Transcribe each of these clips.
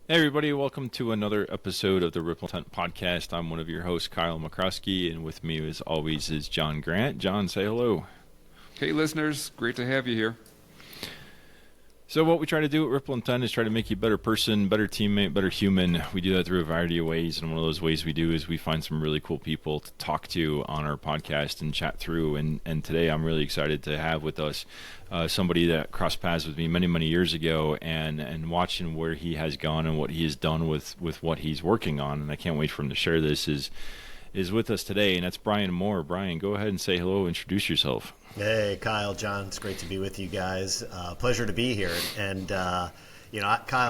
Hey everybody, welcome to another episode of the Ripple Tent Podcast. I'm one of your hosts, Kyle McCroskey, and with me as always is John Grant. John, say hello. Hey listeners, great to have you here. So what we try to do at Ripple Intent is try to make you a better person, better teammate, better human. We do that through a variety of ways, and one of those ways we do is we find some really cool people to talk to on our podcast and chat through. And today I'm really excited to have with us somebody that crossed paths with me many, many years ago, and watching where he has gone and what he has done with what he's working on. And I can't wait for him to share this. Is with us today, and that's Brian Mohr. Brian, go ahead and say hello, introduce yourself. Hey, Kyle, John, it's great to be with you guys. Pleasure to be here. And, Kyle,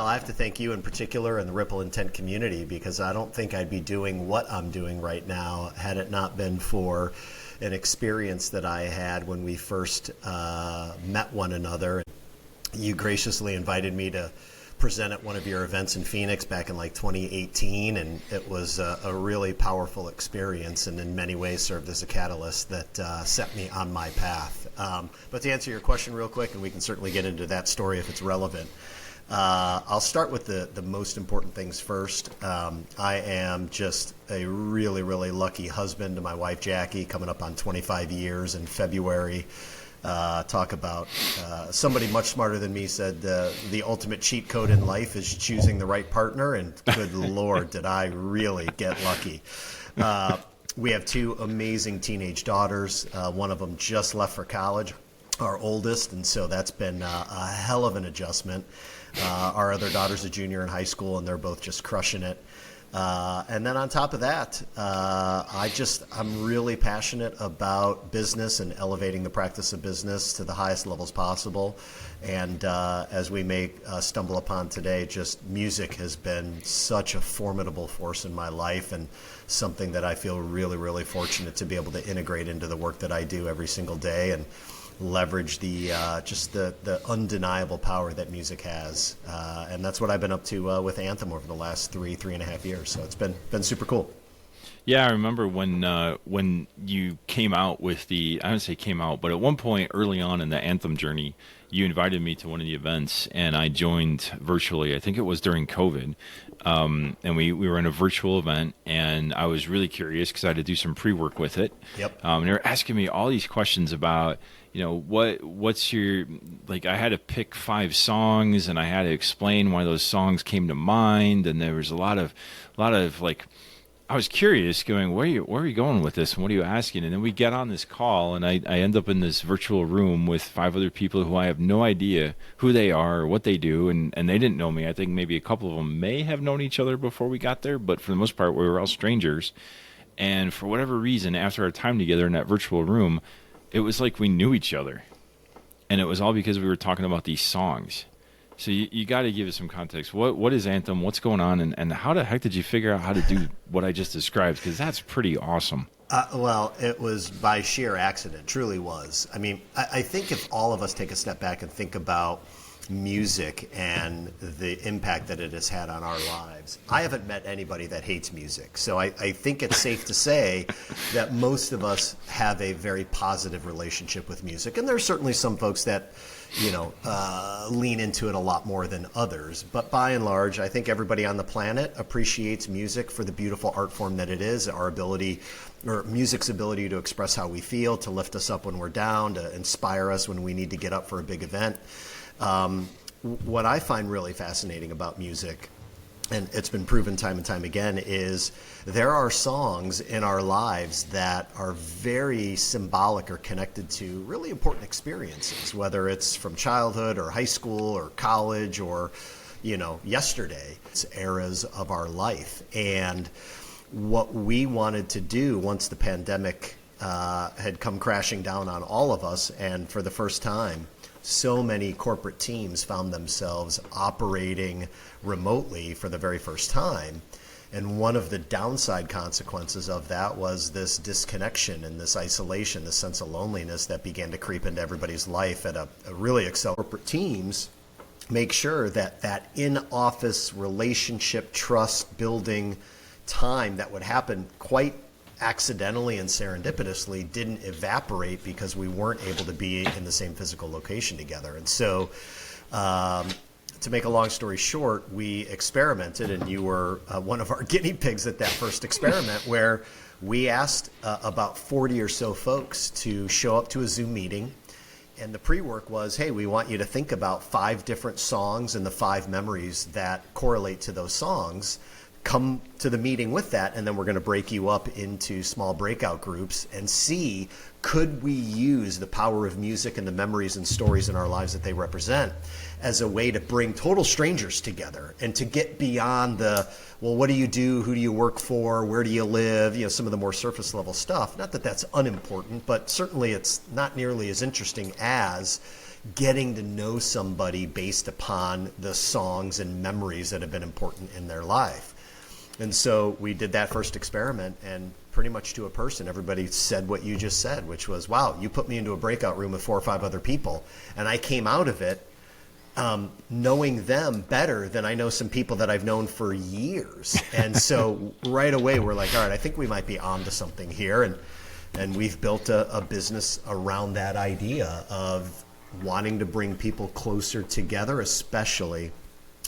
I have to thank you in particular and the Ripple Intent community, because I don't think I'd be doing what I'm doing right now had it not been for an experience that I had when we first met one another. You graciously invited me to present at one of your events in Phoenix back in 2018, and it was a really powerful experience, and in many ways served as a catalyst that set me on my path. But to answer your question real quick, and we can certainly get into that story if it's relevant, I'll start with the most important things first. I am just a really, really lucky husband to my wife Jackie, coming up on 25 years in February. Talk about somebody much smarter than me said the ultimate cheat code in life is choosing the right partner, and good Lord, did I really get lucky. We have two amazing teenage daughters. One of them just left for college, our oldest, and so that's been a hell of an adjustment. Our other daughter's a junior in high school, and they're both just crushing it. And then on top of that, I'm really passionate about business and elevating the practice of business to the highest levels possible. And as we may stumble upon today, just music has been such a formidable force in my life, and something that I feel really, really fortunate to be able to integrate into the work that I do every single day, and leverage the undeniable power that music has, and that's what I've been up to with Anthem over the last three and a half years. So it's been super cool. Yeah, I remember when you came out with I don't say came out, but at one point early on in the Anthem journey, you invited me to one of the events, and I joined virtually. I think it was during COVID, and we were in a virtual event, and I was really curious because I had to do some pre-work with it. Yep. And they were asking me all these questions about, what's your, I had to pick 5 songs, and I had to explain why those songs came to mind, and there was a lot of I was curious, going, where are you going with this, and what are you asking? And then we get on this call, and I end up in this virtual room with 5 other people who I have no idea who they are or what they do, and they didn't know me. I think maybe a couple of them may have known each other before we got there, but for the most part, we were all strangers. And for whatever reason, after our time together in that virtual room, it was like we knew each other. And it was all because we were talking about these songs. So you got to give us some context. What is Anthem? What's going on? And how the heck did you figure out how to do what I just described? Because that's pretty awesome. Well, it was by sheer accident, truly was. I mean, I think if all of us take a step back and think about music and the impact that it has had on our lives, I haven't met anybody that hates music. So I think it's safe to say that most of us have a very positive relationship with music. And there's certainly some folks that lean into it a lot more than others. But by and large, I think everybody on the planet appreciates music for the beautiful art form that it is, our ability, or music's ability to express how we feel, to lift us up when we're down, to inspire us when we need to get up for a big event. What I find really fascinating about music, and it's been proven time and time again, is there are songs in our lives that are very symbolic or connected to really important experiences, whether it's from childhood or high school or college or, yesterday. It's eras of our life. And what we wanted to do once the pandemic had come crashing down on all of us, and for the first time, so many corporate teams found themselves operating remotely for the very first time. And one of the downside consequences of that was this disconnection and this isolation, this sense of loneliness that began to creep into everybody's life at a really accelerated. Corporate teams make sure that in-office relationship, trust building time that would happen quite accidentally and serendipitously didn't evaporate because we weren't able to be in the same physical location together. And so to make a long story short, we experimented, and you were one of our guinea pigs at that first experiment, where we asked about 40 or so folks to show up to a Zoom meeting. And the pre-work was, hey, we want you to think about 5 different songs and the 5 memories that correlate to those songs. Come to the meeting with that, and then we're going to break you up into small breakout groups and see, could we use the power of music and the memories and stories in our lives that they represent as a way to bring total strangers together and to get beyond the, well, what do you do? Who do you work for? Where do you live? Some of the more surface level stuff. Not that that's unimportant, but certainly it's not nearly as interesting as getting to know somebody based upon the songs and memories that have been important in their life. And so we did that first experiment, and pretty much to a person, everybody said what you just said, which was, wow, you put me into a breakout room with 4 or 5 other people, and I came out of it knowing them better than I know some people that I've known for years. And so right away we're like, all right, I think we might be onto something here. And we've built a business around that idea of wanting to bring people closer together, especially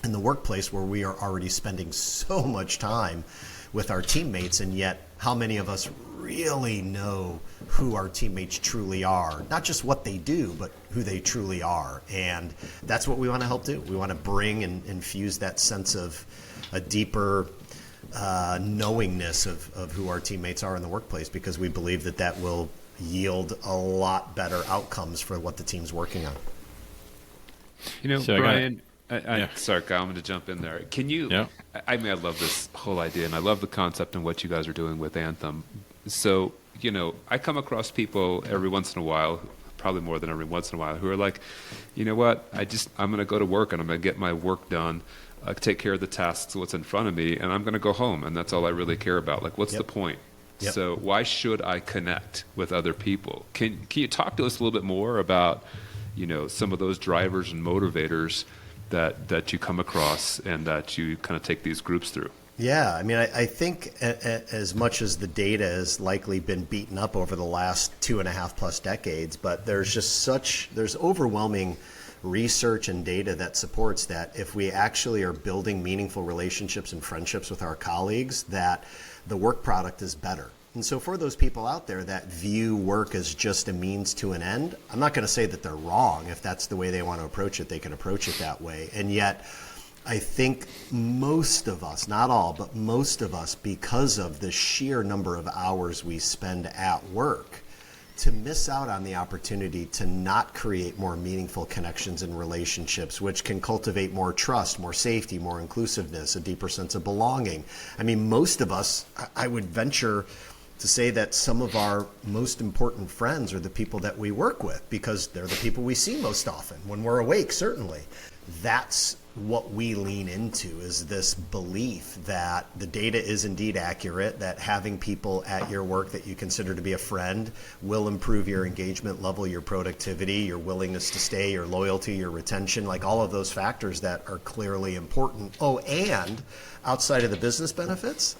in the workplace where we are already spending so much time with our teammates, and yet how many of us really know who our teammates truly are, not just what they do, but who they truly are. And that's what we want to help do. We want to bring and infuse that sense of a deeper knowingness of who our teammates are in the workplace, because we believe that that will yield a lot better outcomes for what the team's working on. So Brian, sorry, Kyle, I'm going to jump in there. Can you, I mean, I love this whole idea, and I love the concept and what you guys are doing with Anthem. So, I come across people every once in a while, probably more than every once in a while, who are like, you know what, I'm going to go to work, and I'm going to get my work done, take care of the tasks, what's in front of me, and I'm going to go home, and that's all I really care about. Like, what's the point? Yep. So why should I connect with other people? Can you talk to us a little bit more about, some of those drivers and motivators that you come across and that you kind of take these groups through? Yeah, I mean, I think as much as the data has likely been beaten up over the last 2.5 plus decades, but there's overwhelming research and data that supports that if we actually are building meaningful relationships and friendships with our colleagues, that the work product is better. And so for those people out there that view work as just a means to an end, I'm not going to say that they're wrong. If that's the way they want to approach it, they can approach it that way. And yet, I think most of us, not all, but most of us, because of the sheer number of hours we spend at work, to miss out on the opportunity to not create more meaningful connections and relationships, which can cultivate more trust, more safety, more inclusiveness, a deeper sense of belonging. I mean, most of us, I would venture to say that some of our most important friends are the people that we work with, because they're the people we see most often when we're awake, certainly. That's what we lean into, is this belief that the data is indeed accurate, that having people at your work that you consider to be a friend will improve your engagement level, your productivity, your willingness to stay, your loyalty, your retention, like all of those factors that are clearly important. Oh, and outside of the business benefits,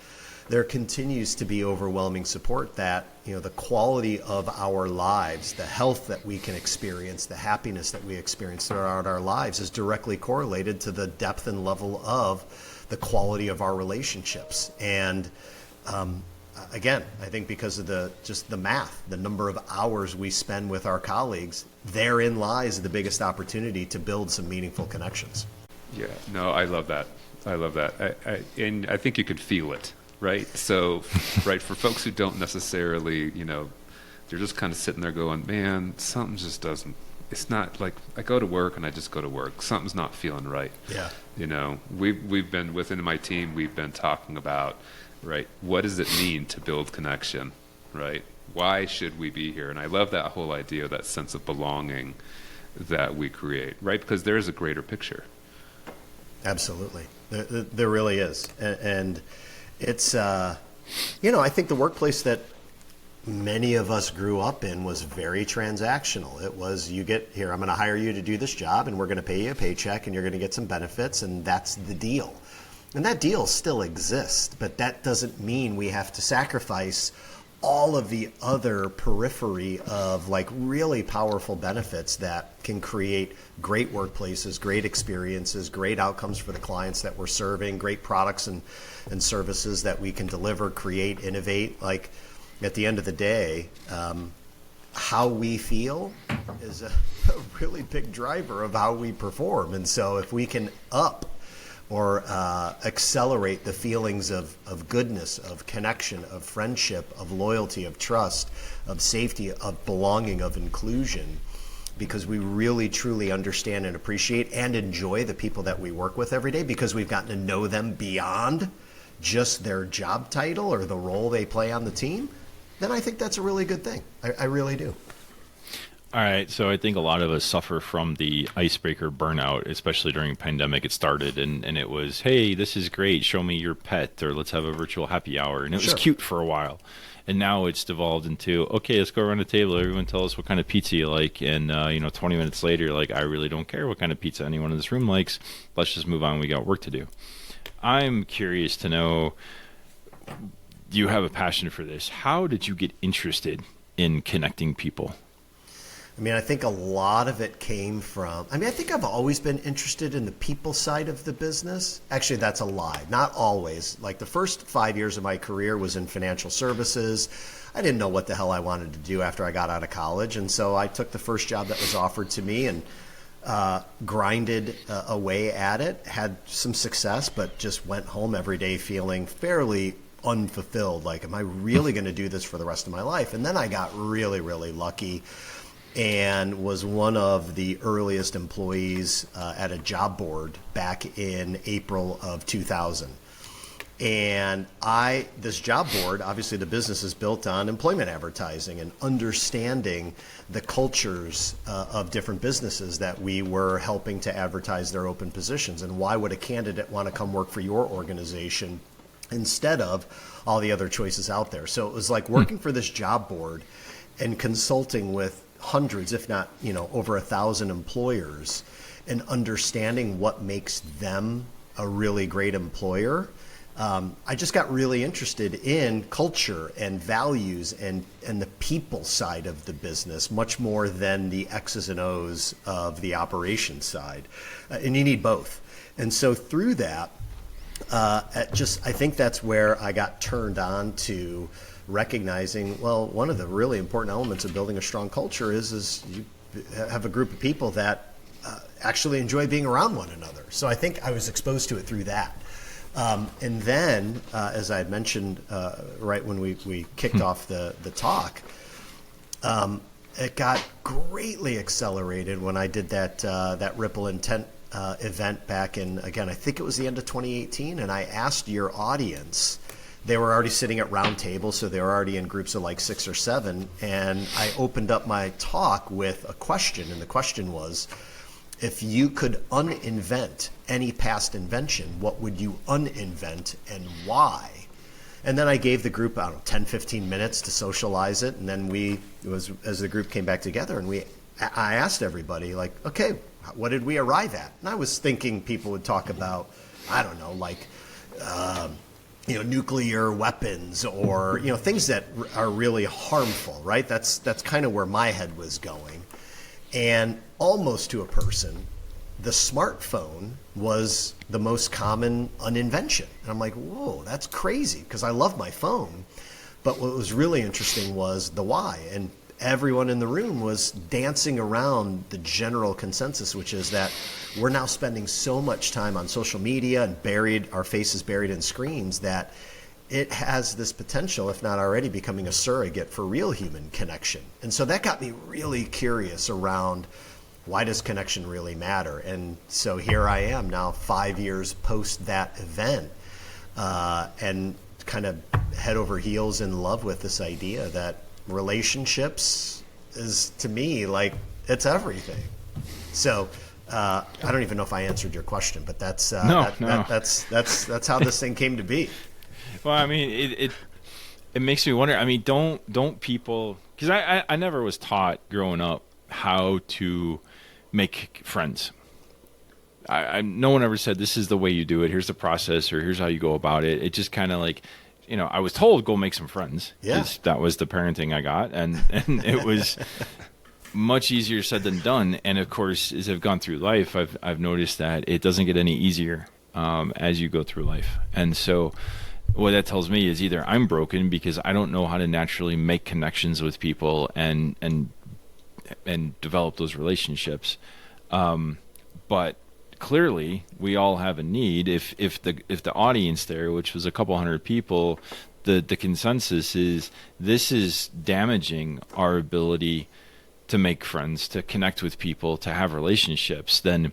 there continues to be overwhelming support that, the quality of our lives, the health that we can experience, the happiness that we experience throughout our lives is directly correlated to the depth and level of the quality of our relationships. And again, I think because of the math, the number of hours we spend with our colleagues, therein lies the biggest opportunity to build some meaningful connections. Yeah, no, I love that. And I think you could feel it. Right. So, right. For folks who don't necessarily, they're just kind of sitting there going, man, something just doesn't, it's not like I go to work and I just go to work. Something's not feeling right. Yeah. We've been within my team, we've been talking about, right, what does it mean to build connection? Right. Why should we be here? And I love that whole idea, that sense of belonging that we create, right? Because there is a greater picture. Absolutely. There really is. And it's, I think the workplace that many of us grew up in was very transactional. It was, I'm going to hire you to do this job, and we're going to pay you a paycheck, and you're going to get some benefits, and that's the deal. And that deal still exists, but that doesn't mean we have to sacrifice all of the other periphery of like really powerful benefits that can create great workplaces, great experiences, great outcomes for the clients that we're serving, great products and services that we can deliver, create, innovate. Like at the end of the day, how we feel is a really big driver of how we perform. And so if we can up or accelerate the feelings of goodness, of connection, of friendship, of loyalty, of trust, of safety, of belonging, of inclusion, because we really truly understand and appreciate and enjoy the people that we work with every day because we've gotten to know them beyond just their job title or the role they play on the team, then I think that's a really good thing. I really do. All right, so I think a lot of us suffer from the icebreaker burnout, especially during the pandemic. It started, and it was, hey, this is great, show me your pet, or let's have a virtual happy hour. And it was cute for a while. And now it's devolved into, okay, let's go around the table. Everyone tell us what kind of pizza you like. And, 20 minutes later, you're like, I really don't care what kind of pizza anyone in this room likes. Let's just move on. We got work to do. I'm curious to know, you have a passion for this. How did you get interested in connecting people? I mean, I think a lot of it came from, I think I've always been interested in the people side of the business. Actually, that's a lie. Not always. Like the first 5 years of my career was in financial services. I didn't know what the hell I wanted to do after I got out of college. And so I took the first job that was offered to me and grinded away at it, had some success, but just went home every day feeling fairly unfulfilled. Like, am I really going to do this for the rest of my life? And then I got really, really lucky and was one of the earliest employees at a job board back in April of 2000. And this job board, obviously the business is built on employment advertising and understanding the cultures of different businesses that we were helping to advertise their open positions. And why would a candidate want to come work for your organization instead of all the other choices out there? So it was like working for this job board and consulting with hundreds, if not, over 1,000 employers and understanding what makes them a really great employer. I just got really interested in culture and values and the people side of the business much more than the X's and O's of the operations side. And you need both. And so through that, I think that's where I got turned on to recognizing, well, one of the really important elements of building a strong culture is you have a group of people that actually enjoy being around one another. So I think I was exposed to it through that. And then, as I had mentioned right when we kicked off the talk, it got greatly accelerated when I did that Ripple Intent event back in, again, I think it was the end of 2018, and I asked your audience. They were already sitting at round tables, so they were already in groups of like 6 or 7, and I opened up my talk with a question, and the question was, if you could uninvent any past invention, what would you uninvent and why? And then I gave the group, 10, 15 minutes to socialize it, and then as the group came back together, and I asked everybody, like, okay, what did we arrive at? And I was thinking people would talk about, I don't know, like, nuclear weapons or, things that are really harmful, right? That's kind of where my head was going. And almost to a person, the smartphone was the most common uninvention. And I'm like, whoa, that's crazy, because I love my phone. But what was really interesting was the why. And everyone in the room was dancing around the general consensus, which is that we're now spending so much time on social media and our faces buried in screens that it has this potential, if not already becoming a surrogate for real human connection. And so that got me really curious around, why does connection really matter? And so here I am now 5 years post that event and kind of head over heels in love with this idea that relationships is, to me, like, it's everything. So I don't even know if I answered your question, but that's no. That's how this thing came to be. Well, I mean, it makes me wonder. I mean, don't people? Because I never was taught growing up how to make friends. No one ever said, this is the way you do it. Here's the process, or here's how you go about it. It just kind of like I was told go make some friends. Yeah. That was the parenting I got, and it was much easier said than done. And of course, as I've gone through life, I've noticed that it doesn't get any easier as you go through life. And so what that tells me is either I'm broken because I don't know how to naturally make connections with people and develop those relationships. But clearly we all have a need. If the audience there, which was a couple hundred people, the consensus is this is damaging our ability to make friends, to connect with people, to have relationships, then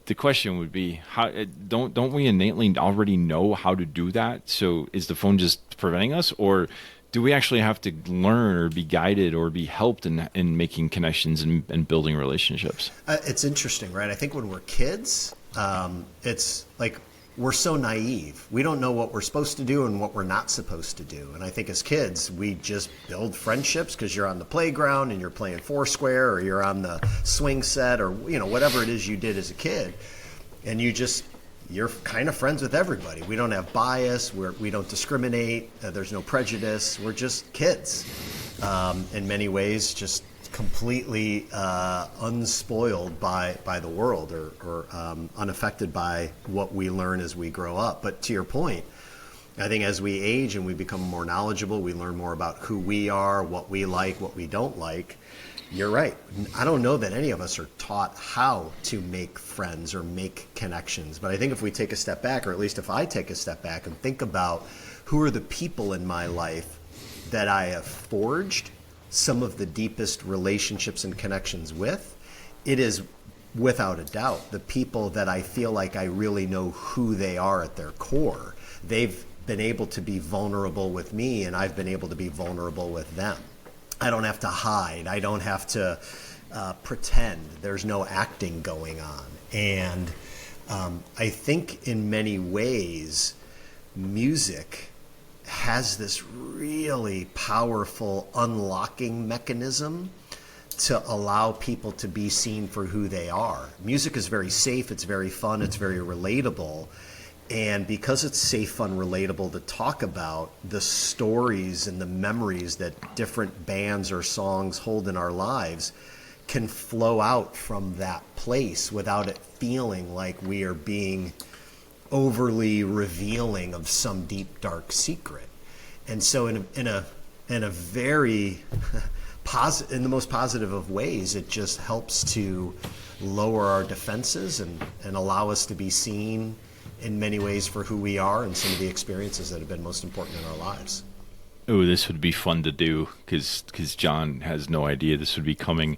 the question would be, how don't we innately already know how to do that? So is the phone just preventing us, or do we actually have to learn or be guided or be helped in making connections and building relationships? It's interesting, right? I think when we're kids, it's like we're so naive. We don't know what we're supposed to do and what we're not supposed to do. And I think as kids, we just build friendships because you're on the playground and you're playing Foursquare, or you're on the swing set, or whatever it is you did as a kid. And you're kind of friends with everybody. We don't have bias. We don't discriminate. There's no prejudice. We're just kids. In many ways, just completely unspoiled by the world, or unaffected by what we learn as we grow up. But to your point, I think as we age and we become more knowledgeable, we learn more about who we are, what we like, what we don't like. You're right. I don't know that any of us are taught how to make friends or make connections. But I think if we take a step back, or at least if I take a step back and think about who are the people in my life that I have forged some of the deepest relationships and connections with, it is without a doubt the people that I feel like I really know who they are at their core. They've been able to be vulnerable with me, and I've been able to be vulnerable with them. I don't have to hide. I don't have to pretend. There's no acting going on. And I think in many ways, music has this really powerful unlocking mechanism to allow people to be seen for who they are. Music is very safe. It's very fun. It's very relatable. And because it's safe, fun, relatable to talk about, the stories and the memories that different bands or songs hold in our lives can flow out from that place without it feeling like we are being overly revealing of some deep, dark secret. And so in a very in the most positive of ways, it just helps to lower our defenses and allow us to be seen in many ways for who we are and some of the experiences that have been most important in our lives. Oh, this would be fun to do because John has no idea this would be coming.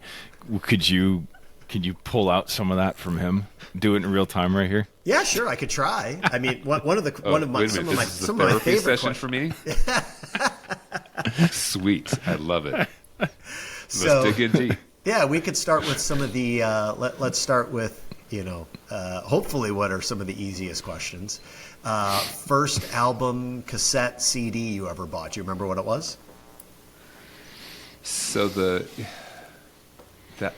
Could you pull out some of that from him? Do it in real time right here? Yeah, sure. I could try. I mean, some of my favorite session for me. Sweet, I love it. Let's dig in deep. Yeah, we could start with some of the. Let's start with hopefully what are some of the easiest questions. First album, cassette, CD you ever bought? Do you remember what it was? So that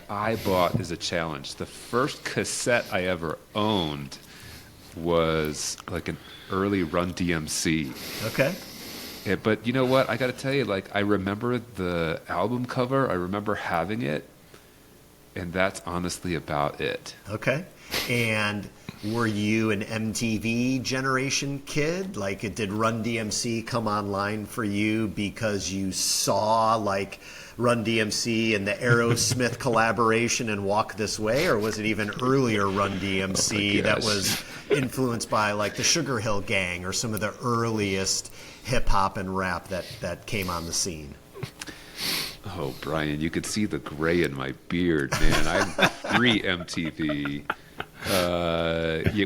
I bought is a challenge. The first cassette I ever owned was like an early Run DMC. Okay. Yeah, but you know what? I got to tell you, like, I remember the album cover. I remember having it, and that's honestly about it. Okay. And were you an MTV generation kid? Like, did Run DMC come online for you because you saw, like, Run DMC and the Aerosmith collaboration and Walk This Way? Or was it even earlier Run DMC that was influenced by, like, the Sugar Hill Gang or some of the earliest hip-hop and rap that came on the scene? Oh, Brian, you could see the gray in my beard, man. I'm pre-MTV.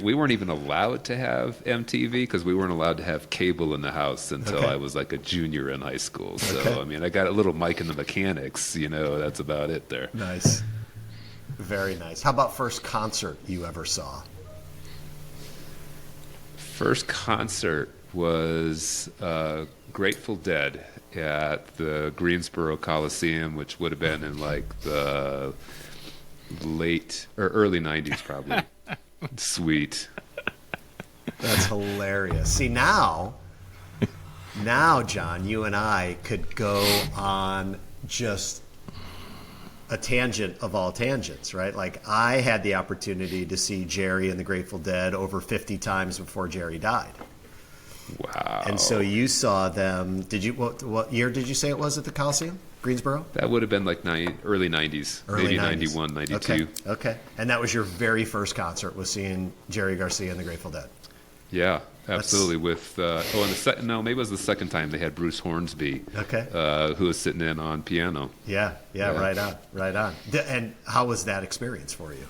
We weren't even allowed to have MTV because we weren't allowed to have cable in the house until I was like a junior in high school. So, I mean, I got a little Mike and the Mechanics, that's about it there. Nice. Very nice. How about first concert you ever saw? First concert was Grateful Dead at the Greensboro Coliseum, which would have been in like the late or early 90s probably. Sweet. That's hilarious. See, now Now, John, you and I could go on just a tangent of all tangents, right? Like, I had the opportunity to see Jerry and the Grateful Dead over 50 times before Jerry died. Wow. And so you saw them. Did you? What year did you say it was at the Coliseum, Greensboro? That would have been like early 90s, maybe 90s. 91, 92. Okay. And that was your very first concert, was seeing Jerry Garcia and the Grateful Dead. Yeah, absolutely. With maybe it was the second time they had Bruce Hornsby, who was sitting in on piano. Yeah, right on. And how was that experience for you?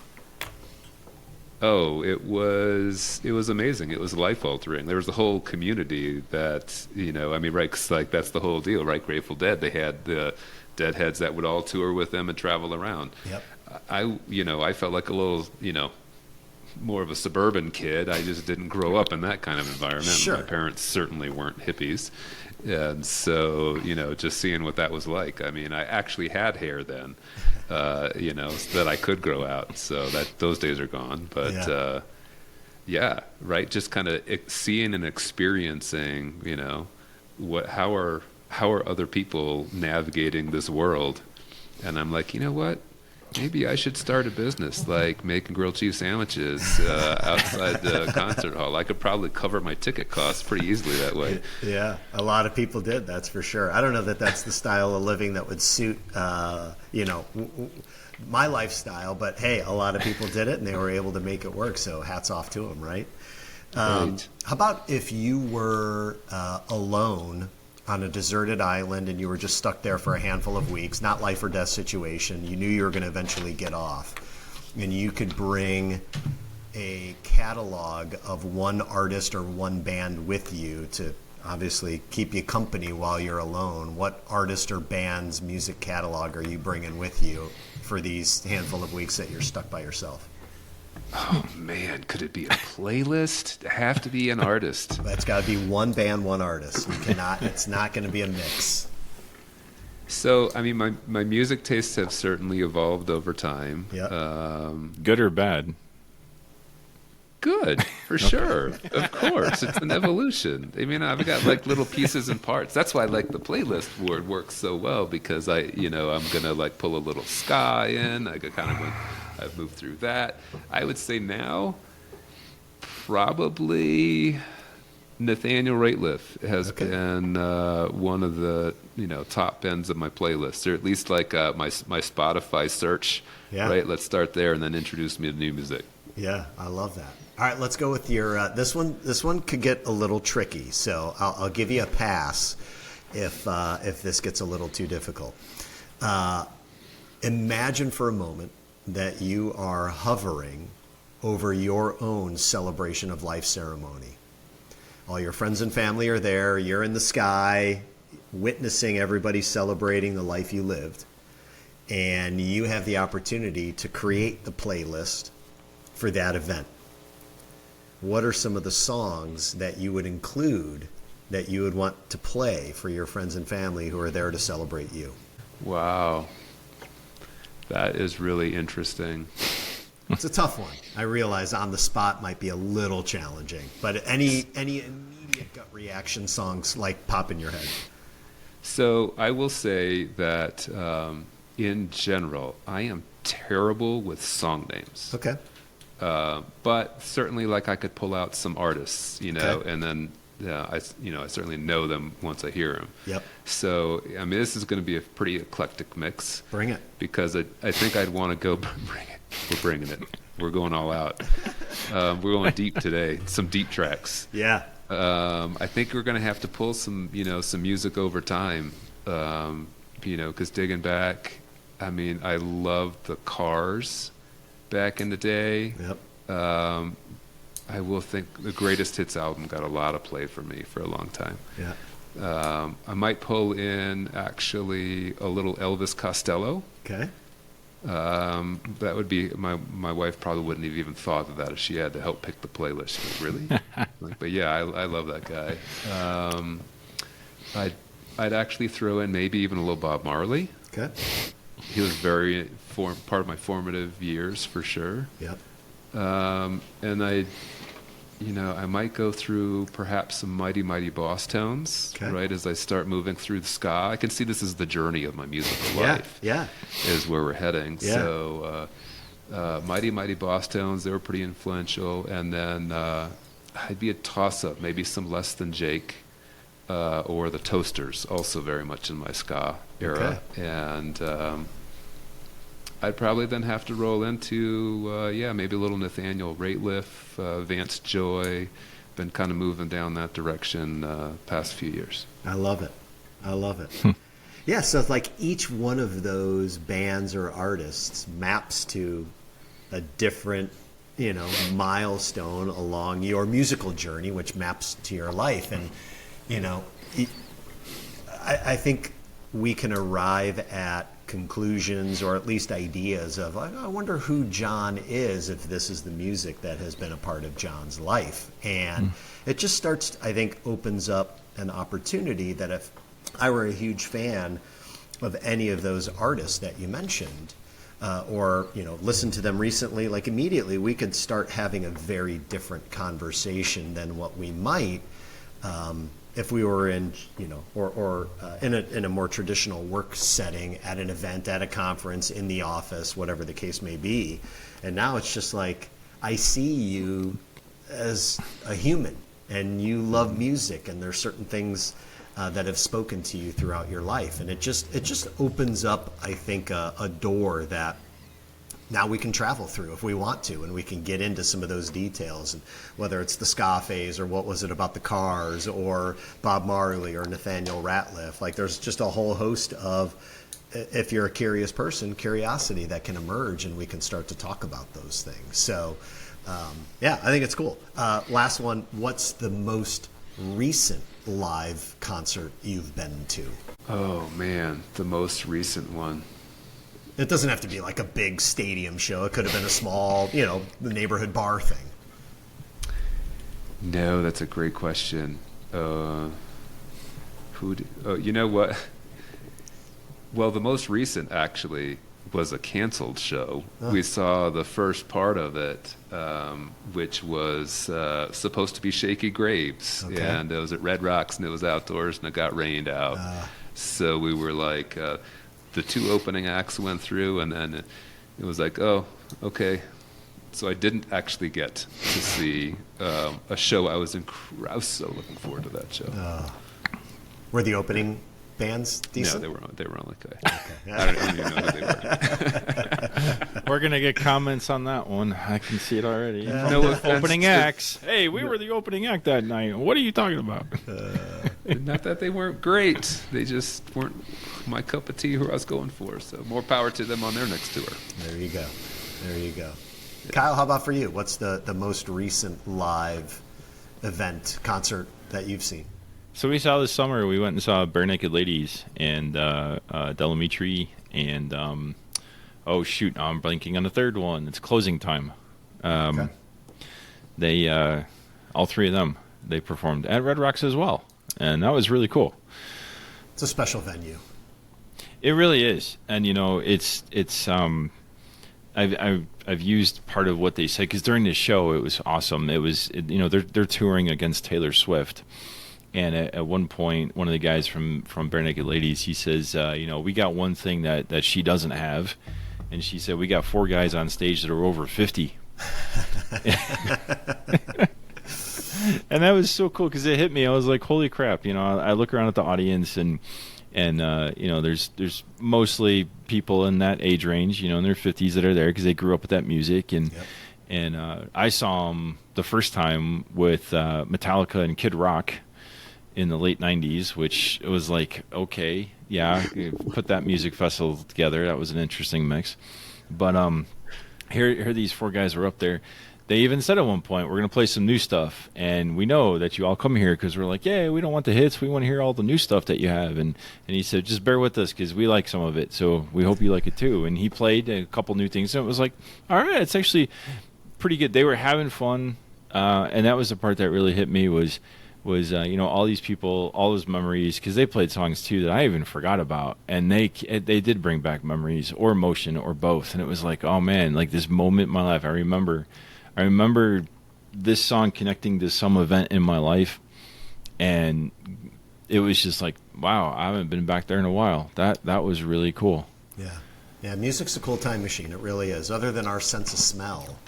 Oh, it was amazing. It was life altering. There was a whole community that, right? 'Cause like that's the whole deal, right? Grateful Dead. They had the Deadheads that would all tour with them and travel around. Yep. I felt like a little, more of a suburban kid. I just didn't grow up in that kind of environment. Sure. My parents certainly weren't hippies. And so, just seeing what that was like. I mean, I actually had hair then, so that I could grow out. So those days are gone. But, right. Just kind of seeing and experiencing, how are other people navigating this world? And I'm like, you know what? Maybe I should start a business, like making grilled cheese sandwiches outside the concert hall. I could probably cover my ticket costs pretty easily that way. Yeah, a lot of people did, that's for sure. I don't know that that's the style of living that would suit, my lifestyle, but hey, a lot of people did it and they were able to make it work, so hats off to them, right? How about if you were alone on a deserted island and you were just stuck there for a handful of weeks, not life or death situation, you knew you were going to eventually get off, and you could bring a catalog of one artist or one band with you to obviously keep you company while you're alone. What artist or band's music catalog are you bringing with you for these handful of weeks that you're stuck by yourself? Oh man, could it be a playlist? It have to be an artist. That's got to be one band, one artist. You cannot. It's not going to be a mix. So, I mean, my music tastes have certainly evolved over time. Yeah. Good or bad? Good, for sure. Of course, it's an evolution. I mean, I've got like little pieces and parts. That's why like the playlist word works so well, because I'm gonna like pull a little ska in. I've moved through that. I would say now, probably Nathaniel Rateliff has been one of the top ends of my playlist, or at least like my Spotify search. Yeah. Right. Let's start there, and then introduce me to new music. Yeah, I love that. All right, let's go with your this one. This one could get a little tricky, so I'll give you a pass if this gets a little too difficult. Imagine for a moment that you are hovering over your own celebration of life ceremony. All your friends and family are there. You're in the sky, witnessing everybody celebrating the life you lived, and you have the opportunity to create the playlist for that event. What are some of the songs that you would include that you would want to play for your friends and family who are there to celebrate you? Wow. That is really interesting. It's a tough one. I realize on the spot might be a little challenging, but any immediate gut reaction songs like pop in your head? So I will say that in general, I am terrible with song names. Okay. But certainly, like I could pull out some artists, and then I certainly know them once I hear them. Yep. So I mean, this is going to be a pretty eclectic mix. Bring it. Because I think I'd want to go bring it. We're bringing it. We're going all out. We're going deep today. Some deep tracks. Yeah. I think we're going to have to pull some music over time. Because digging back, I mean, I loved the Cars back in the day. Yep. I will think the Greatest Hits album got a lot of play for me for a long time. Yeah. I might pull in actually a little Elvis Costello. Okay. That would be my wife probably wouldn't have even thought of that if she had to help pick the playlist. Really? But yeah, I love that guy. I'd actually throw in maybe even a little Bob Marley. Okay. He was very part of my formative years for sure. Yep. And I might go through perhaps some Mighty Mighty Boss tones, right, as I start moving through the ska. I can see this is the journey of my musical life. Yeah. Is where we're heading. Yeah. So Mighty Mighty Boss tones, they were pretty influential. And then I'd be a toss-up, maybe some Less Than Jake or the Toasters, also very much in my ska era. Okay. And I'd probably then have to roll into, maybe a little Nathaniel Rateliff, Vance Joy. Been kind of moving down that direction past few years. I love it. Yeah, so it's like each one of those bands or artists maps to a different, milestone along your musical journey, which maps to your life. And, I think we can arrive at conclusions or at least ideas of, I wonder who Jon is if this is the music that has been a part of Jon's life. And it just starts, I think, opens up an opportunity that if I were a huge fan of any of those artists that you mentioned, or listened to them recently, like immediately we could start having a very different conversation than what we might if we were in, or in a more traditional work setting, at an event, at a conference, in the office, whatever the case may be. And now it's just like, I see you as a human, and you love music, and there's certain things that have spoken to you throughout your life. And it just opens up, I think, a door that now we can travel through if we want to, and we can get into some of those details, and whether it's the ska phase or what was it about the Cars or Bob Marley or Nathaniel Rateliff. Like, there's just a whole host of, if you're a curious person, curiosity that can emerge, and we can start to talk about those things. So I think it's cool. Last one, what's the most recent live concert you've been to? Oh man, the most recent one. It doesn't have to be like a big stadium show. It could have been a small, the neighborhood bar thing. No, that's a great question. You know what? Well, the most recent actually was a canceled show. Oh. We saw the first part of it, which was supposed to be Shaky Graves. Okay. And it was at Red Rocks, and it was outdoors, and it got rained out. So we were like, the two opening acts went through, and then it was like, oh, okay. So I didn't actually get to see a show. I was so looking forward to that show. Were the opening bands decent? No, they were only okay. I don't even know who they were. We're gonna get comments on that one. I can see it already. No opening acts. Hey, we were the opening act that night. What are you talking about? Not that they weren't great. They just weren't my cup of tea who I was going for. So more power to them on their next tour. There you go. Yeah. Kyle, how about for you? What's the most recent live event, concert that you've seen? So we saw this summer, we went and saw Bare Naked Ladies and Delamitri and, I'm blanking on the third one. It's Closing Time. Okay. They, all three of them, they performed at Red Rocks as well. And that was really cool. It's a special venue. It really is. And, I've used part of what they said, because during this show, it was awesome. It was, they're touring against Taylor Swift. And at one point, one of the guys from Bare Naked Ladies, he says, we got one thing that she doesn't have. And she said, we got 4 guys on stage that are over 50. And that was so cool, because it hit me. I was like, holy crap. I look around at the audience, and there's mostly people in that age range, in their 50s that are there because they grew up with that music. And yep. And I saw them the first time with Metallica and Kid Rock in the late 90s, which was like, okay, yeah, put that music festival together. That was an interesting mix. But here these 4 guys were up there. They even said at one point, we're going to play some new stuff, and we know that you all come here because we're like, yeah, we don't want the hits. We want to hear all the new stuff that you have. And he said, just bear with us because we like some of it, so we hope you like it too. And he played a couple new things, and it was like, all right, it's actually pretty good. They were having fun, and that was the part that really hit me was all these people, all those memories, because they played songs too that I even forgot about, and they did bring back memories or emotion or both. And it was like, oh man, like this moment in my life, I remember this song connecting to some event in my life, and it was just like, wow, I haven't been back there in a while. That was really cool. Yeah, music's a cool time machine. It really is. Other than our sense of smell,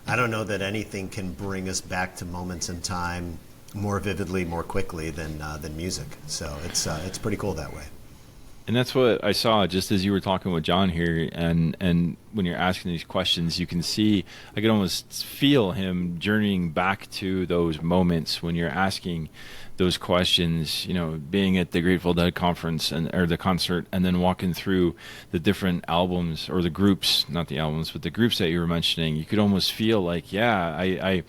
I don't know that anything can bring us back to moments in time more vividly, more quickly than music. So it's pretty cool that way. And that's what I saw just as you were talking with John here, and when you're asking these questions, you can see, I could almost feel him journeying back to those moments when you're asking those questions, being at the Grateful Dead conference or the concert, and then walking through the different albums or the groups, not the albums, but the groups that you were mentioning. You could almost feel like, you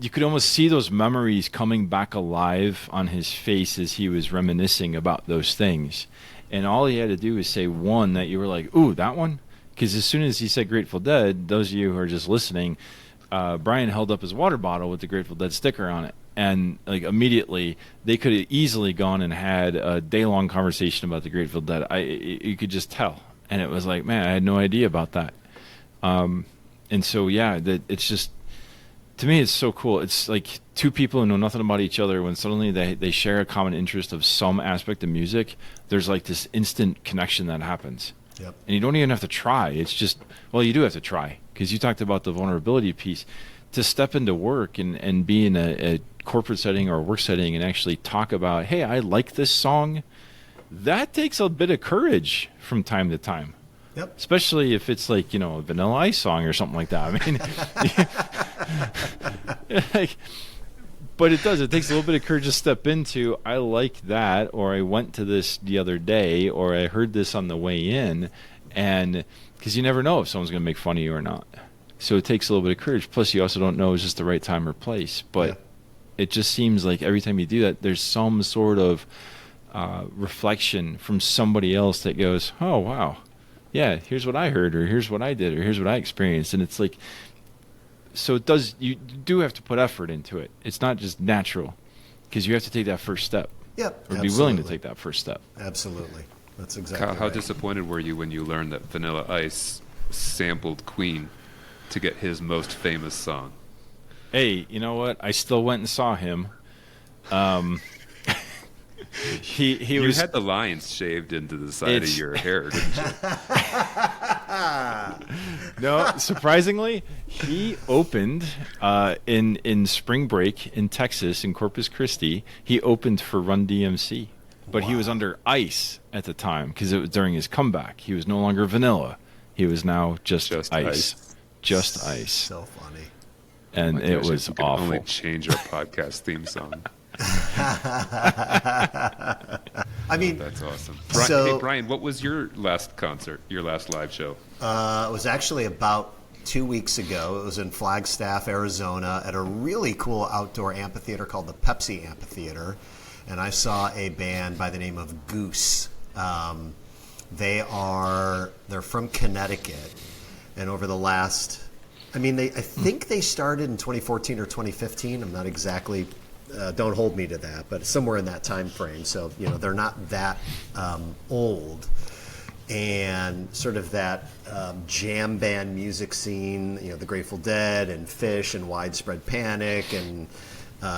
could almost see those memories coming back alive on his face as he was reminiscing about those things. And all he had to do was say one that you were like, ooh, that one? Because as soon as he said Grateful Dead, those of you who are just listening, Brian held up his water bottle with the Grateful Dead sticker on it. And like immediately, they could have easily gone and had a day-long conversation about the Grateful Dead. You could just tell. And it was like, man, I had no idea about that. And so, it's just, to me, it's so cool. It's like two people who know nothing about each other, when suddenly they share a common interest of some aspect of music, there's like this instant connection that happens. Yep. And you don't even have to try. It's just, well, you do have to try, because you talked about the vulnerability piece. To step into work and be in a corporate setting or a work setting and actually talk about, hey, I like this song, that takes a bit of courage from time to time. Yep. Especially if it's like, a Vanilla Ice song or something like that. I mean, but it does. It takes a little bit of courage to step into, I like that, or I went to this the other day, or I heard this on the way in, and because you never know if someone's going to make fun of you or not. So it takes a little bit of courage. Plus, you also don't know it's just the right time or place. But it just seems like every time you do that, there's some sort of reflection from somebody else that goes, oh, wow. Yeah, here's what I heard, or here's what I did, or here's what I experienced. And it's like, so it does, you do have to put effort into it. It's not just natural, because you have to take that first step. Yep, or be willing to take that first step. Absolutely. That's exactly Kyle, how right. disappointed were you when you learned that Vanilla Ice sampled Queen to get his most famous song? Hey, you know what? I still went and saw him. He you had the lines shaved into the side of your hair, didn't you? No, surprisingly, he opened in spring break in Texas, in Corpus Christi. He opened for Run DMC, but he was under ice at the time because it was during his comeback. He was no longer Vanilla. He was now just ice. Just ice. So funny. And it was awful. Only change our podcast theme song. I mean, that's awesome. So, hey, Brian, what was your last concert, your last live show? It was actually about 2 weeks ago. It was in Flagstaff, Arizona, at a really cool outdoor amphitheater called the Pepsi Amphitheater. And I saw a band by the name of Goose. They're from Connecticut. And over the last, I think they started in 2014 or 2015. I'm not exactly, don't hold me to that, but somewhere in that time frame. So, they're not that old. And sort of that jam band music scene, the Grateful Dead and Fish and Widespread Panic and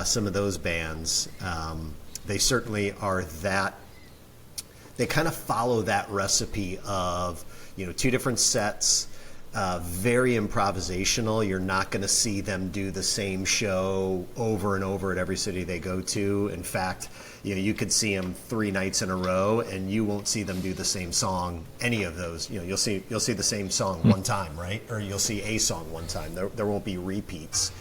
some of those bands, they certainly are that. They kind of follow that recipe of, two different sets, very improvisational. You're not going to see them do the same show over and over at every city they go to. In fact, you could see them 3 nights in a row, and you won't see them do the same song. Any of those, you'll see the same song one time, right? Or you'll see a song one time. There won't be repeats.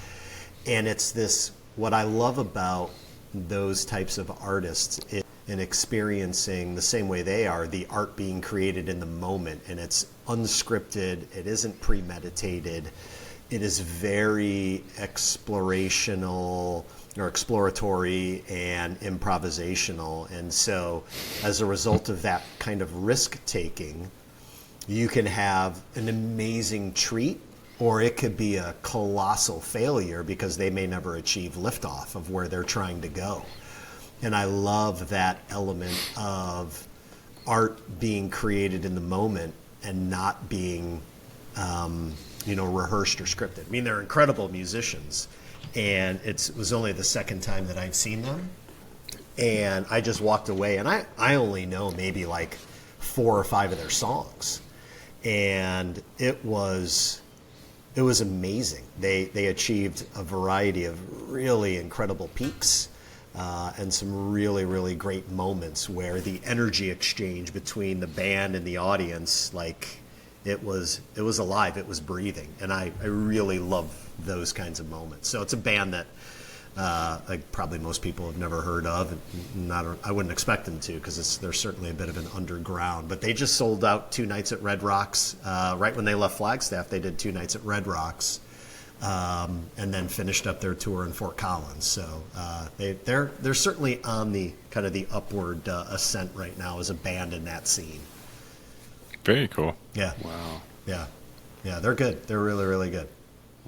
And it's this. What I love about those types of artists is in experiencing the same way they are, the art being created in the moment, and it's unscripted. It isn't premeditated. It is very explorational or exploratory and improvisational. And so as a result of that kind of risk taking, you can have an amazing treat, or it could be a colossal failure because they may never achieve liftoff of where they're trying to go. And I love that element of art being created in the moment and not being rehearsed or scripted. I mean, they're incredible musicians, and it was only the second time that I've seen them, and I just walked away, and I only know maybe like 4 or 5 of their songs, and it was amazing. They achieved a variety of really incredible peaks, and some really, really great moments where the energy exchange between the band and the audience, like, it was alive, it was breathing, and I really love those kinds of moments. So it's a band that like probably most people have never heard of, and I wouldn't expect them to, because they're certainly a bit of an underground. But they just sold out 2 nights at Red Rocks. Right when they left Flagstaff, they did 2 nights at Red Rocks, and then finished up their tour in Fort Collins. So they're certainly on the kind of the upward ascent right now as a band in that scene. Very cool. Yeah. Wow. Yeah. They're good. They're really, really good.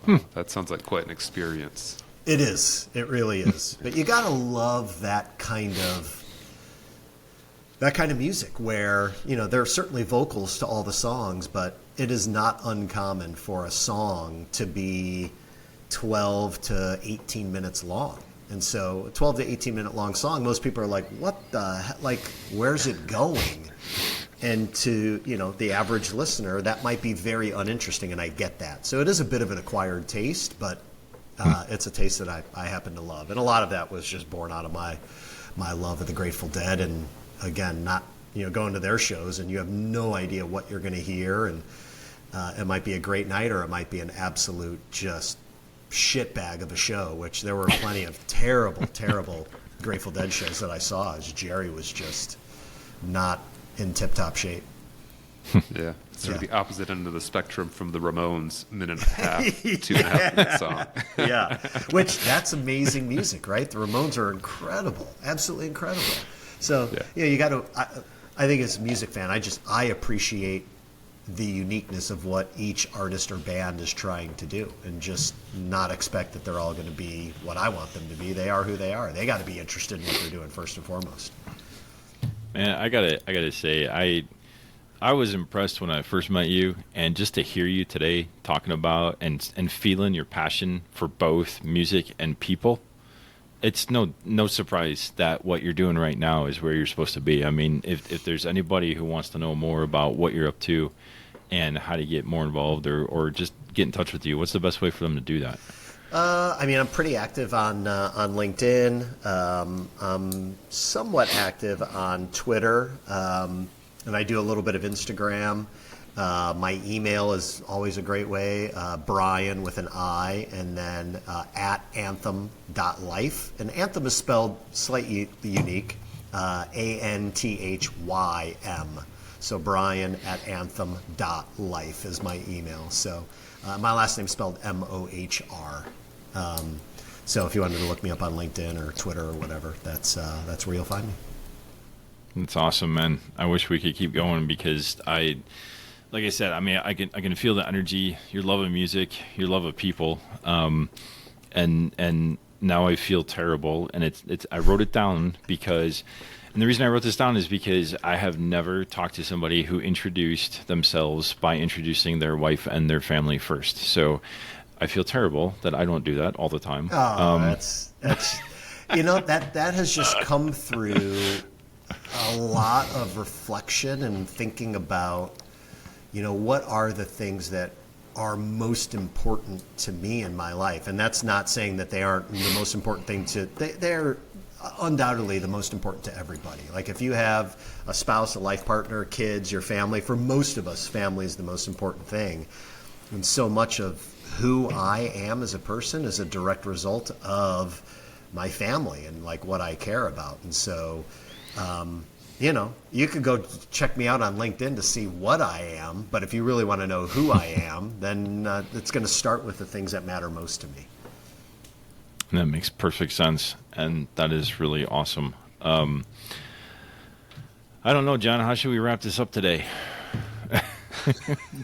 Wow. That sounds like quite an experience. It is. It really is. But you gotta love that kind of music where, there are certainly vocals to all the songs, but it is not uncommon for a song to be 12 to 18 minutes long. And so a 12 to 18 minute long song, most people are like, what the heck? Like, where's it going? And to, the average listener, that might be very uninteresting, and I get that. So it is a bit of an acquired taste, but it's a taste that I happen to love. And a lot of that was just born out of my love of the Grateful Dead. And again, not, going to their shows and you have no idea what you're going to hear. And it might be a great night, or it might be an absolute just shitbag of a show, which there were plenty of terrible, terrible Grateful Dead shows that I saw, as Jerry was just not in tip-top shape. Yeah, sort of the opposite end of the spectrum from the Ramones' 1.5 2.5 minute song. Yeah, which that's amazing music, right? The Ramones are incredible, absolutely incredible. So you got to. I think as a music fan, I appreciate the uniqueness of what each artist or band is trying to do, and just not expect that they're all going to be what I want them to be. They are who they are. They got to be interested in what they're doing first and foremost. Man, I gotta say, I was impressed when I first met you, and just to hear you today talking about and feeling your passion for both music and people, it's no surprise that what you're doing right now is where you're supposed to be. I mean, if there's anybody who wants to know more about what you're up to and how to get more involved or just get in touch with you, what's the best way for them to do that? I'm pretty active on LinkedIn. I'm somewhat active on Twitter, and I do a little bit of Instagram. My email is always a great way, Brian with an I, and then at anthym.life. And Anthem is spelled slightly unique, ANTHYM. So Brian at anthym.life is my email. So my last name's spelled MOHR. So if you wanted to look me up on LinkedIn or Twitter or whatever, that's where you'll find me. That's awesome, man. I wish we could keep going, because like I said, I mean, I can feel the energy, your love of music, your love of people, and now I feel terrible, and it's I wrote it down because, and the reason I wrote this down is because I have never talked to somebody who introduced themselves by introducing their wife and their family first. So I feel terrible that I don't do that all the time. Oh, that's that has just come through a lot of reflection and thinking about, what are the things that are most important to me in my life. And that's not saying that they aren't the most important thing they're undoubtedly the most important to everybody. Like if you have a spouse, a life partner, kids, your family, for most of us, family is the most important thing. And so much of who I am as a person is a direct result of my family and like what I care about. And so, you could go check me out on LinkedIn to see what I am, but if you really want to know who I am, then it's going to start with the things that matter most to me. That makes perfect sense, and that is really awesome. I don't know, John, how should we wrap this up today?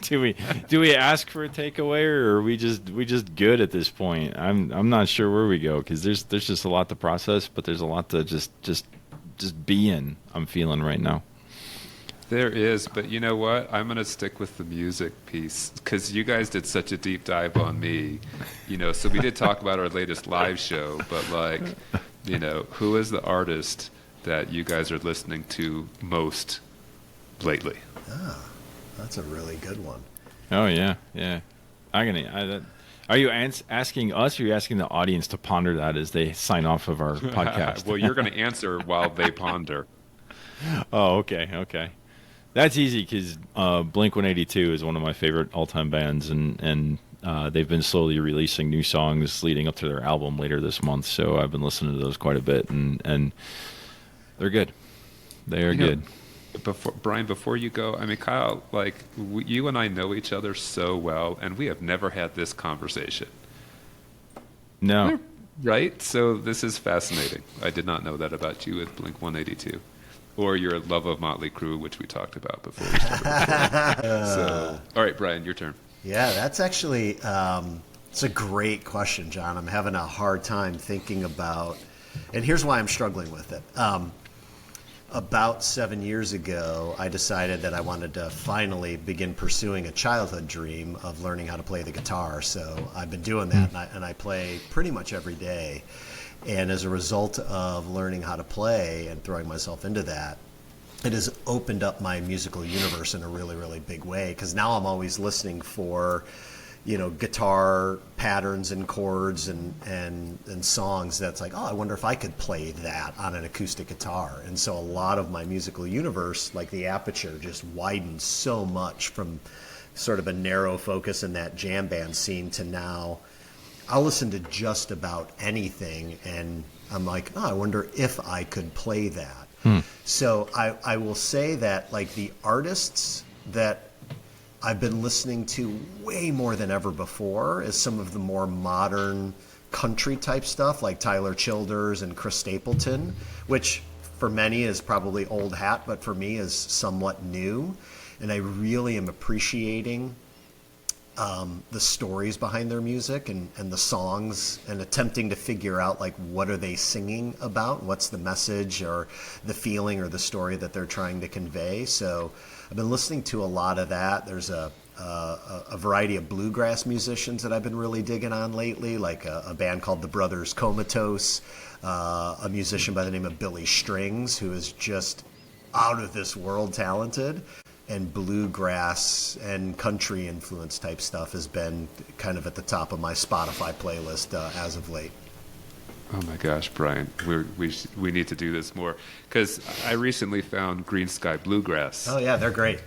do we ask for a takeaway, or are we just good at this point? I'm not sure where we go, because there's just a lot to process, but there's a lot to just be in. I'm feeling right now. There is, but you know what? I'm going to stick with the music piece because you guys did such a deep dive on me. So we did talk about our latest live show, but who is the artist that you guys are listening to most lately? Ah, that's a really good one. Oh, yeah. Are you asking us or are you asking the audience to ponder that as they sign off of our podcast? Well, you're going to answer while they ponder. Oh, okay. That's easy because Blink-182 is one of my favorite all-time bands, and they've been slowly releasing new songs leading up to their album later this month. So I've been listening to those quite a bit, and they're good. They are good. Brian, before you go, I mean, Kyle, you and I know each other so well, and we have never had this conversation. No. Right? So this is fascinating. I did not know that about you with Blink-182. Or your love of Motley Crue, which we talked about before we started. So, all right, Brian, your turn. Yeah, that's actually it's a great question, John. I'm having a hard time thinking about, and here's why I'm struggling with it. About 7 years ago, I decided that I wanted to finally begin pursuing a childhood dream of learning how to play the guitar. So I've been doing that, and I play pretty much every day. And as a result of learning how to play and throwing myself into that, it has opened up my musical universe in a really, really big way. Because now I'm always listening for, guitar patterns and chords and songs that's like, oh, I wonder if I could play that on an acoustic guitar. And so a lot of my musical universe, like the aperture, just widens so much from sort of a narrow focus in that jam band scene to now I'll listen to just about anything, and I'm like, oh, I wonder if I could play that. So I will say that, the artists that I've been listening to way more than ever before is some of the more modern country-type stuff, like Tyler Childers and Chris Stapleton, which for many is probably old hat, but for me is somewhat new. And I really am appreciating the stories behind their music and the songs, and attempting to figure out what are they singing about, what's the message or the feeling or the story that they're trying to convey. So I've been listening to a lot of that. There's a variety of bluegrass musicians that I've been really digging on lately, like a band called the Brothers Comatose, a musician by the name of Billy Strings, who is just out of this world talented. And bluegrass and country influence type stuff has been kind of at the top of my Spotify playlist as of late. Oh my gosh, Brian, we need to do this more, because I recently found Green Sky Bluegrass. Oh yeah, they're great.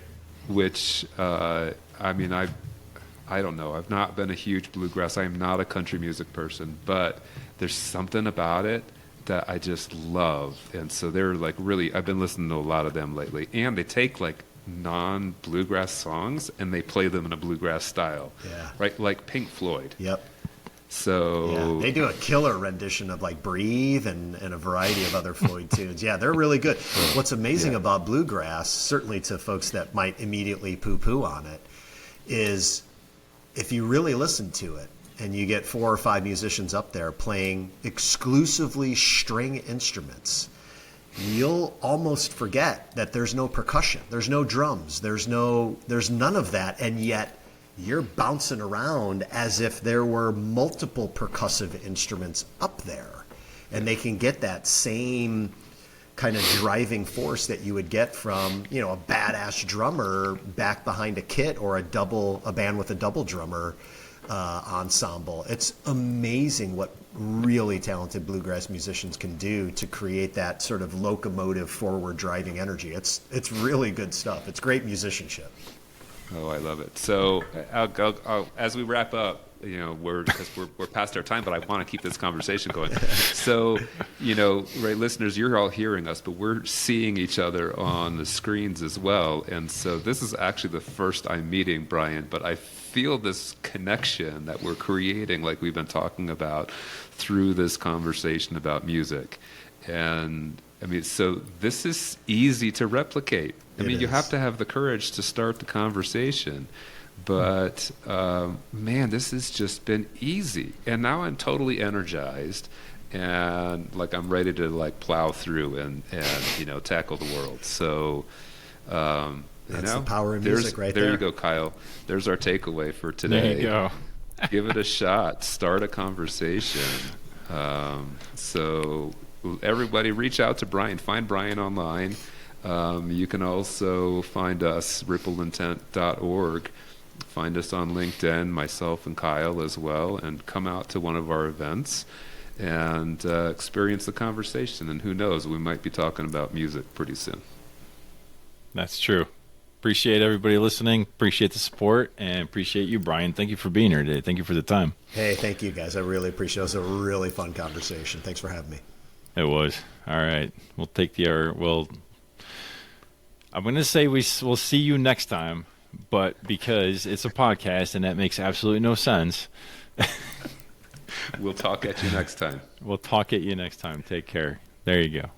Which I don't know. I've not been a huge bluegrass. I am not a country music person, but there's something about it that I just love, and so they're really. I've been listening to a lot of them lately, and they take non-bluegrass songs and they play them in a bluegrass style. Yeah. Right? Like Pink Floyd. Yep. So yeah, they do a killer rendition of Breathe and a variety of other Floyd tunes. Yeah, they're really good. What's amazing about bluegrass, certainly to folks that might immediately poo-poo on it, is if you really listen to it and you get 4 or 5 musicians up there playing exclusively string instruments, you'll almost forget that there's no percussion, there's no drums, there's none of that, and yet you're bouncing around as if there were multiple percussive instruments up there, and they can get that same kind of driving force that you would get from a badass drummer back behind a kit or a band with a double drummer ensemble. It's amazing what really talented bluegrass musicians can do to create that sort of locomotive forward driving energy. It's really good stuff. It's great musicianship. Oh, I love it. So I'll, as we wrap up, we're past our time, but I want to keep this conversation going. So, right, listeners, you're all hearing us, but we're seeing each other on the screens as well. And so this is actually the first I'm meeting Brian, but I feel this connection that we're creating, like we've been talking about, through this conversation about music. And so this is easy to replicate. You have to have the courage to start the conversation. But, man, this has just been easy. And now I'm totally energized. And, I'm ready to, plow through and tackle the world. So That's the power of music right there. There you go, Kyle. There's our takeaway for today. There you go. Give it a shot. Start a conversation. So everybody reach out to Brian. Find Brian online. You can also find us, rippleintent.org. Find us on LinkedIn, myself and Kyle as well, and come out to one of our events and experience the conversation. And who knows, we might be talking about music pretty soon. That's true. Appreciate everybody listening. Appreciate the support, and appreciate you, Brian. Thank you for being here today. Thank you for the time. Hey, thank you, guys. I really appreciate it. It was a really fun conversation. Thanks for having me. It was. All right. We'll take the I'm going to say we'll see you next time, but because it's a podcast and that makes absolutely no sense. We'll talk at you next time. We'll talk at you next time. Take care. There you go.